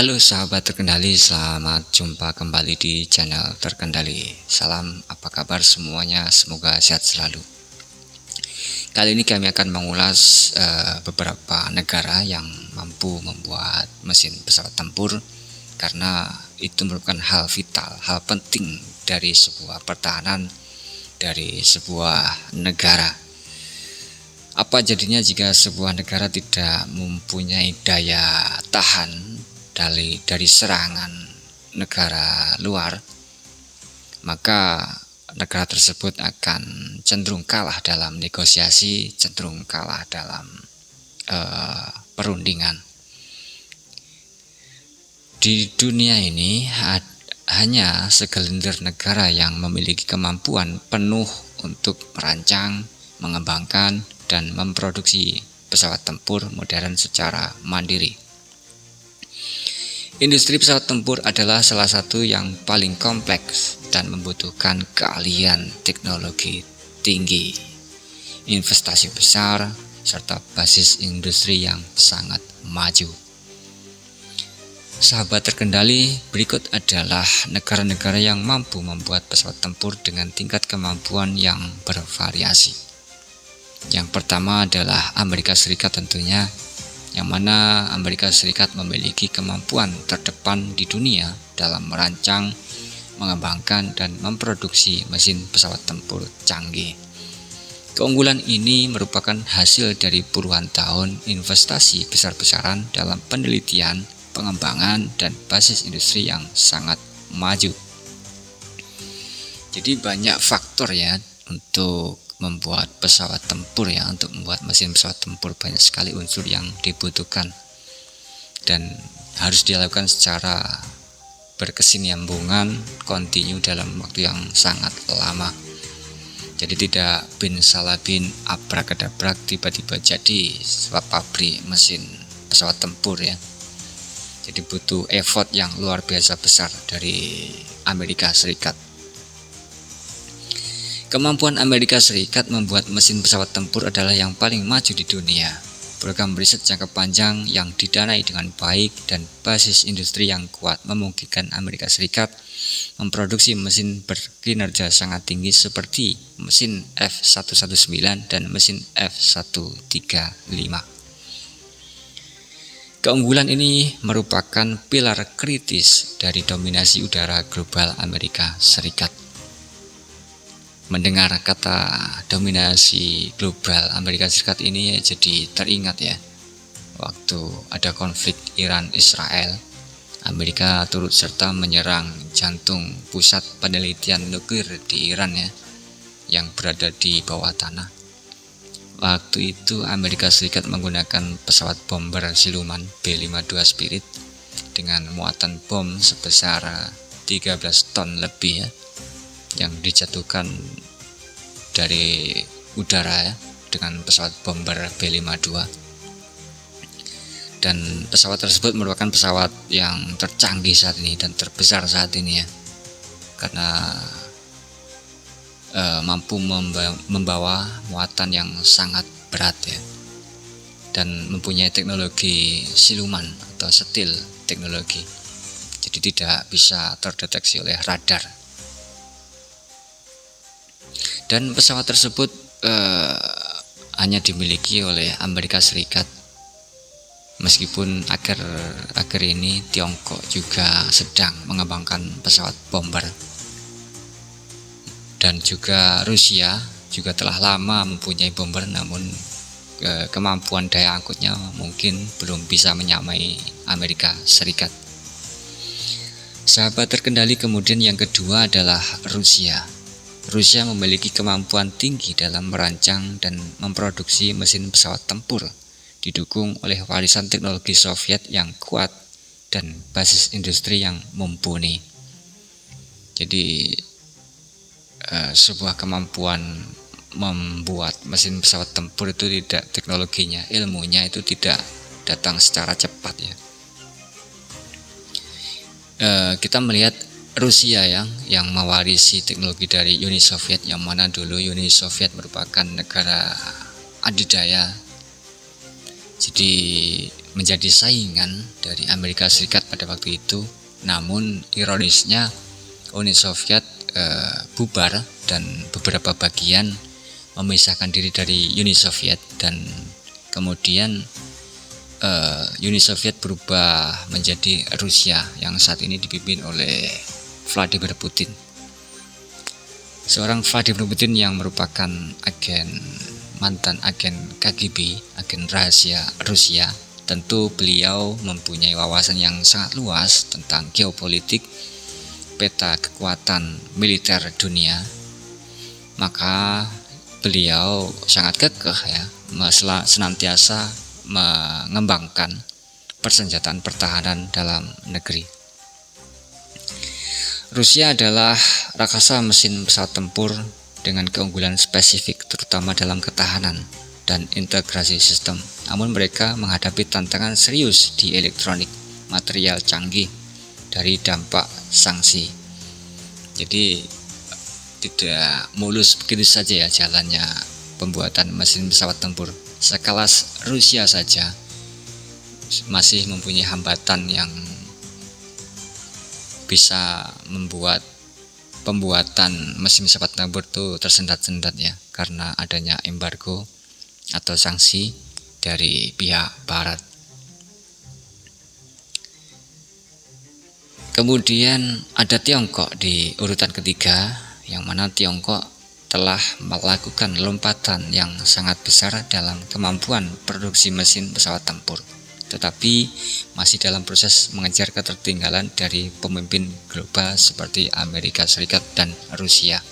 Halo sahabat terkendali, selamat jumpa kembali di channel terkendali. Salam, apa kabar semuanya? Semoga sehat selalu. Kali ini kami akan mengulas beberapa negara yang mampu membuat mesin pesawat tempur, karena itu merupakan hal vital, hal penting dari sebuah pertahanan, dari sebuah negara. Apa jadinya jika sebuah negara tidak mempunyai daya tahan dari serangan negara luar? Maka negara tersebut akan cenderung kalah dalam negosiasi, cenderung kalah dalam perundingan. Di dunia ini hanya segelintir negara yang memiliki kemampuan penuh untuk merancang, mengembangkan, dan memproduksi pesawat tempur modern secara mandiri. Industri pesawat tempur adalah salah satu yang paling kompleks dan membutuhkan keahlian teknologi tinggi, investasi besar, serta basis industri yang sangat maju. Sahabat terkendali, berikut adalah negara-negara yang mampu membuat pesawat tempur dengan tingkat kemampuan yang bervariasi. Yang pertama adalah Amerika Serikat tentunya, yang mana Amerika Serikat memiliki kemampuan terdepan di dunia dalam merancang, mengembangkan, dan memproduksi mesin pesawat tempur canggih. Keunggulan ini merupakan hasil dari puluhan tahun investasi besar-besaran dalam penelitian, pengembangan, dan basis industri yang sangat maju. Jadi banyak faktor ya untuk membuat pesawat tempur ya, untuk membuat mesin pesawat tempur banyak sekali unsur yang dibutuhkan dan harus dilakukan secara berkesinambungan, kontinu dalam waktu yang sangat lama. Jadi tidak bin salah bin abrak-adabrak tiba-tiba jadi pabrik mesin pesawat tempur ya. Jadi butuh effort yang luar biasa besar dari Amerika Serikat. Kemampuan Amerika Serikat membuat mesin pesawat tempur adalah yang paling maju di dunia. Program riset jangka panjang yang didanai dengan baik dan basis industri yang kuat memungkinkan Amerika Serikat memproduksi mesin berkinerja sangat tinggi seperti mesin F-119 dan mesin F-135. Keunggulan ini merupakan pilar kritis dari dominasi udara global Amerika Serikat. Mendengar kata dominasi global Amerika Serikat ini jadi teringat ya, waktu ada konflik Iran-Israel, Amerika turut serta menyerang jantung pusat penelitian nuklir di Iran ya, yang berada di bawah tanah. Waktu itu Amerika Serikat menggunakan pesawat bomber siluman B-52 Spirit dengan muatan bom sebesar 13 ton lebih ya, yang dijatuhkan dari udara ya, dengan pesawat bomber B-52. Dan pesawat tersebut merupakan pesawat yang tercanggih saat ini dan terbesar saat ini ya, karena mampu membawa muatan yang sangat berat ya, dan mempunyai teknologi siluman atau stealth teknologi, jadi tidak bisa terdeteksi oleh radar. Dan pesawat tersebut hanya dimiliki oleh Amerika Serikat, meskipun akhir ini Tiongkok juga sedang mengembangkan pesawat bomber, dan juga Rusia juga telah lama mempunyai bomber, namun kemampuan daya angkutnya mungkin belum bisa menyamai Amerika Serikat. Sahabat terkendali, kemudian yang kedua adalah Rusia. Rusia memiliki kemampuan tinggi dalam merancang dan memproduksi mesin pesawat tempur, didukung oleh warisan teknologi Soviet yang kuat dan basis industri yang mumpuni. Jadi sebuah kemampuan membuat mesin pesawat tempur itu tidak, teknologinya, ilmunya itu tidak datang secara cepat ya. Kita melihat Rusia yang mewarisi teknologi dari Uni Soviet, yang mana dulu Uni Soviet merupakan negara adidaya. Jadi menjadi saingan dari Amerika Serikat pada waktu itu. Namun ironisnya Uni Soviet bubar dan beberapa bagian memisahkan diri dari Uni Soviet, dan kemudian Uni Soviet berubah menjadi Rusia yang saat ini dipimpin oleh Vladimir Putin. Seorang Vladimir Putin yang merupakan mantan agen KGB, agen rahasia Rusia. Tentu beliau mempunyai wawasan yang sangat luas tentang geopolitik, peta kekuatan militer dunia. Maka beliau sangat kekeh ya, senantiasa mengembangkan persenjataan pertahanan dalam negeri. Rusia adalah raksasa mesin pesawat tempur dengan keunggulan spesifik terutama dalam ketahanan dan integrasi sistem. Namun mereka menghadapi tantangan serius di elektronik, material canggih dari dampak sanksi. Jadi tidak mulus begitu saja ya jalannya pembuatan mesin pesawat tempur. Sekelas Rusia saja masih mempunyai hambatan yang bisa membuat pembuatan mesin pesawat tempur itu tersendat-sendat ya, karena adanya embargo atau sanksi dari pihak barat. Kemudian ada Tiongkok di urutan ketiga, yang mana Tiongkok telah melakukan lompatan yang sangat besar dalam kemampuan produksi mesin pesawat tempur, tetapi masih dalam proses mengejar ketertinggalan dari pemimpin global seperti Amerika Serikat dan Rusia.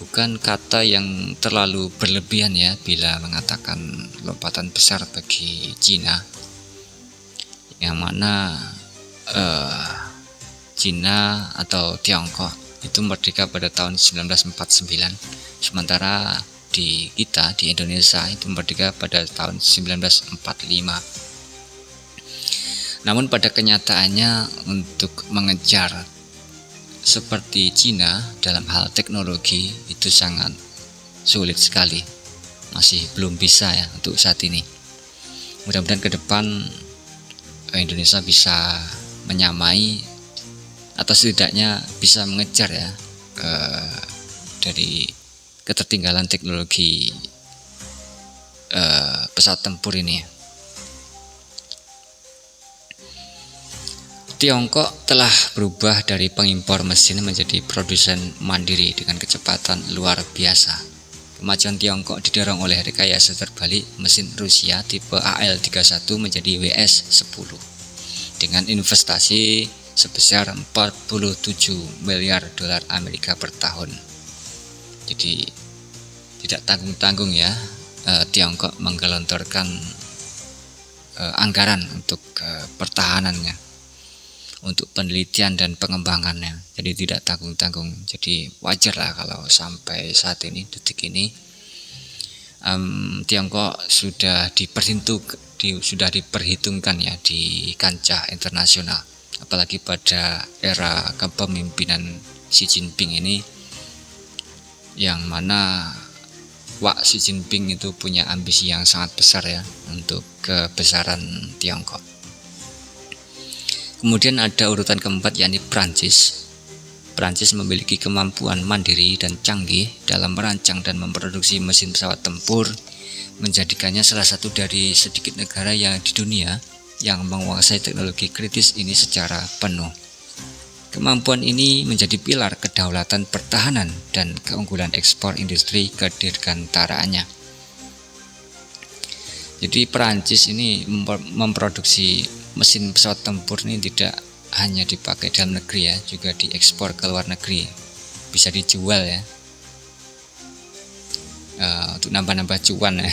Bukan kata yang terlalu berlebihan ya bila mengatakan lompatan besar bagi Cina, yang mana Cina atau Tiongkok itu merdeka pada tahun 1949, sementara di Indonesia itu merdeka pada tahun 1945. Namun pada kenyataannya untuk mengejar seperti Cina dalam hal teknologi itu sangat sulit sekali, masih belum bisa ya untuk saat ini. Mudah-mudahan ke depan Indonesia bisa menyamai atau setidaknya bisa mengejar ya dari ketertinggalan teknologi pesawat tempur ini. Tiongkok telah berubah dari pengimpor mesin menjadi produsen mandiri dengan kecepatan luar biasa. Kemajuan Tiongkok didorong oleh rekayasa terbalik mesin Rusia tipe AL-31 menjadi WS-10 dengan investasi sebesar 47 miliar dolar Amerika per tahun. Jadi tidak tanggung-tanggung ya, Tiongkok menggelontorkan anggaran untuk pertahanannya, untuk penelitian dan pengembangannya. Jadi tidak tanggung-tanggung. Jadi wajar lah kalau sampai saat ini, detik ini, Tiongkok sudah diperhitungkan ya di kancah internasional. Apalagi pada era kepemimpinan Xi Jinping ini, yang mana Wak Xi Jinping itu punya ambisi yang sangat besar ya untuk kebesaran Tiongkok. Kemudian ada urutan keempat, yakni Prancis. Prancis memiliki kemampuan mandiri dan canggih dalam merancang dan memproduksi mesin pesawat tempur, menjadikannya salah satu dari sedikit negara yang di dunia yang menguasai teknologi kritis ini secara penuh. Kemampuan ini menjadi pilar kedaulatan pertahanan dan keunggulan ekspor industri kedirgantaraannya. Jadi Prancis ini memproduksi mesin pesawat tempur ini tidak hanya dipakai dalam negeri ya, juga diekspor ke luar negeri, bisa dijual ya, untuk nambah-nambah cuan ya.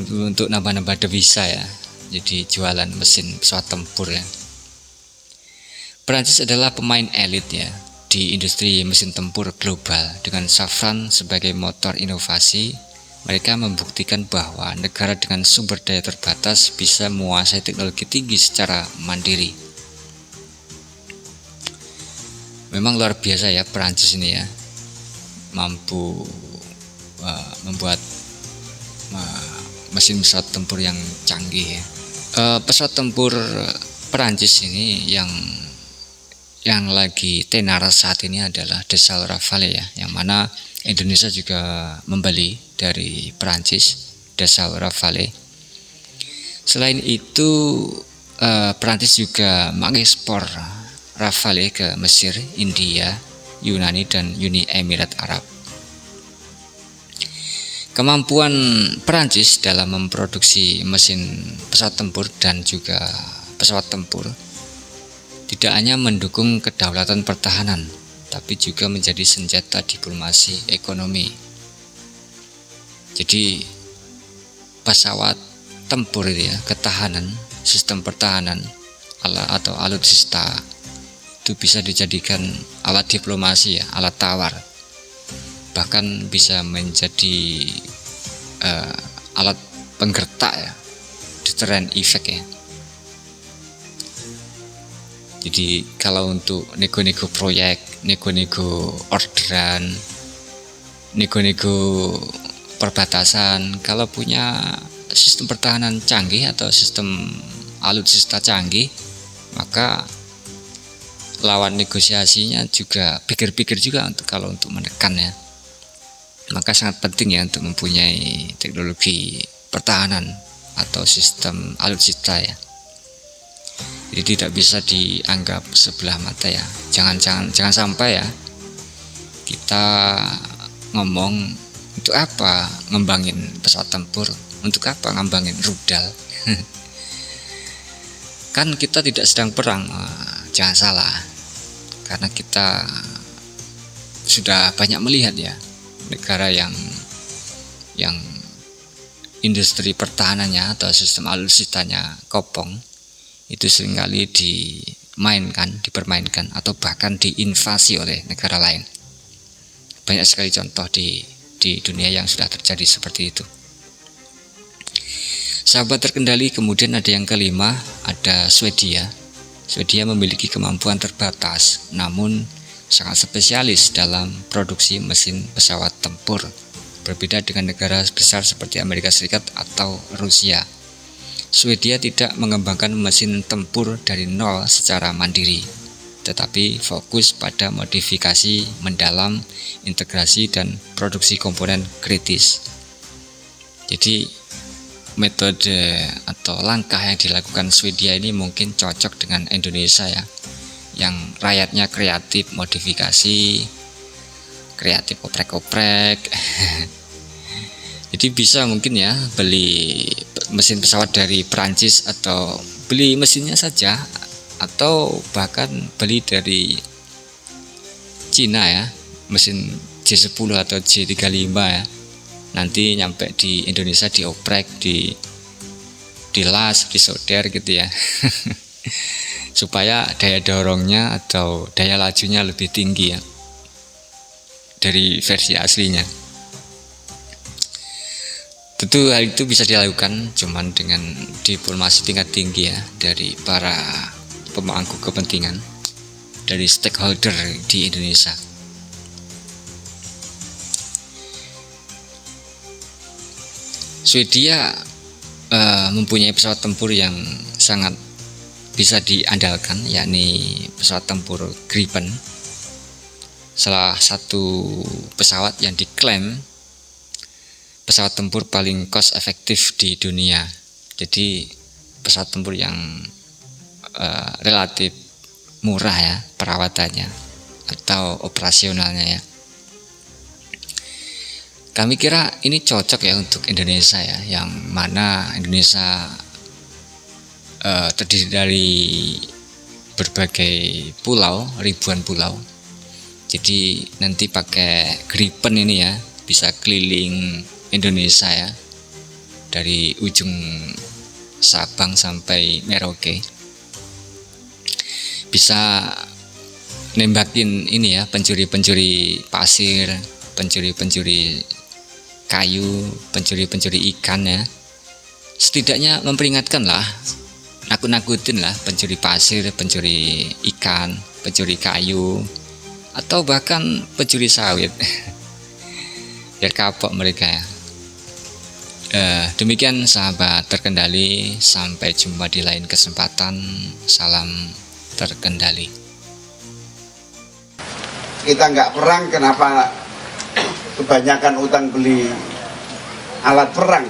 Untuk nambah-nambah devisa ya, jadi jualan mesin pesawat tempur ya. Prancis adalah pemain elit ya di industri mesin tempur global. Dengan Safran sebagai motor inovasi, mereka membuktikan bahwa negara dengan sumber daya terbatas bisa menguasai teknologi tinggi secara mandiri. Memang luar biasa ya Prancis ini ya, mampu membuat mesin pesawat tempur yang canggih ya. Pesawat tempur Perancis ini yang lagi tenar saat ini adalah Dassault Rafale ya, yang mana Indonesia juga membeli dari Perancis Dassault Rafale. Selain itu Perancis juga mengekspor Rafale ke Mesir, India, Yunani, dan Uni Emirat Arab. Kemampuan Perancis dalam memproduksi mesin pesawat tempur dan juga pesawat tempur tidak hanya mendukung kedaulatan pertahanan, tapi juga menjadi senjata diplomasi ekonomi. Jadi pesawat tempur itu ya, ketahanan, sistem pertahanan atau alutsista itu bisa dijadikan alat diplomasi ya, alat tawar. Bahkan bisa menjadi alat penggertak ya, deterrent effect ya. Jadi kalau untuk nego-nego proyek, nego-nego orderan, nego-nego perbatasan, kalau punya sistem pertahanan canggih atau sistem alutsista canggih, maka lawan negosiasinya juga pikir-pikir juga kalau untuk menekan ya. Maka sangat penting ya untuk mempunyai teknologi pertahanan atau sistem alutsista ya. Jadi tidak bisa dianggap sebelah mata ya. Jangan sampai ya kita ngomong untuk apa ngembangin pesawat tempur, untuk apa ngembangin rudal. Kan kita tidak sedang perang, jangan salah. Karena kita sudah banyak melihat ya negara yang industri pertahanannya atau sistem alutsistanya kopong, itu seringkali dipermainkan atau bahkan diinvasi oleh negara lain. Banyak sekali contoh di dunia yang sudah terjadi seperti itu. Sahabat terkendali, kemudian ada yang kelima, ada Swedia. Swedia memiliki kemampuan terbatas, namun sangat spesialis dalam produksi mesin pesawat tempur, berbeda dengan negara besar seperti Amerika Serikat atau Rusia. Swedia tidak mengembangkan mesin tempur dari nol secara mandiri, tetapi fokus pada modifikasi mendalam, integrasi, dan produksi komponen kritis. Jadi metode atau langkah yang dilakukan Swedia ini mungkin cocok dengan Indonesia ya, yang rakyatnya kreatif modifikasi, kreatif oprek-oprek. Jadi bisa mungkin ya beli mesin pesawat dari Perancis atau beli mesinnya saja, atau bahkan beli dari Cina ya, mesin J10 atau J35 ya. Nanti nyampe di Indonesia dioprek, dilas, disolder gitu ya. Supaya daya dorongnya atau daya lajunya lebih tinggi ya dari versi aslinya. Tentu hal itu bisa dilakukan cuman dengan diplomasi tingkat tinggi ya dari para pemangku kepentingan, dari stakeholder di Indonesia. Swedia mempunyai pesawat tempur yang sangat bisa diandalkan, yakni pesawat tempur Gripen, salah satu pesawat yang diklaim pesawat tempur paling cost efektif di dunia. Jadi pesawat tempur yang relatif murah ya perawatannya atau operasionalnya ya. Kami kira ini cocok ya untuk Indonesia ya, yang mana Indonesia terdiri dari berbagai pulau, ribuan pulau. Jadi nanti pakai Gripen ini ya bisa keliling Indonesia ya, dari ujung Sabang sampai Merauke. Bisa nembakin ini ya, pencuri-pencuri pasir, pencuri-pencuri kayu, pencuri-pencuri ikan ya. Setidaknya memperingatkan lah, nakut-nakutin lah pencuri pasir, pencuri ikan, pencuri kayu, atau bahkan pencuri sawit. Biar kapok mereka ya. Demikian sahabat terkendali, sampai jumpa di lain kesempatan. Salam terkendali. Kita nggak perang, kenapa kebanyakan utang beli alat perang?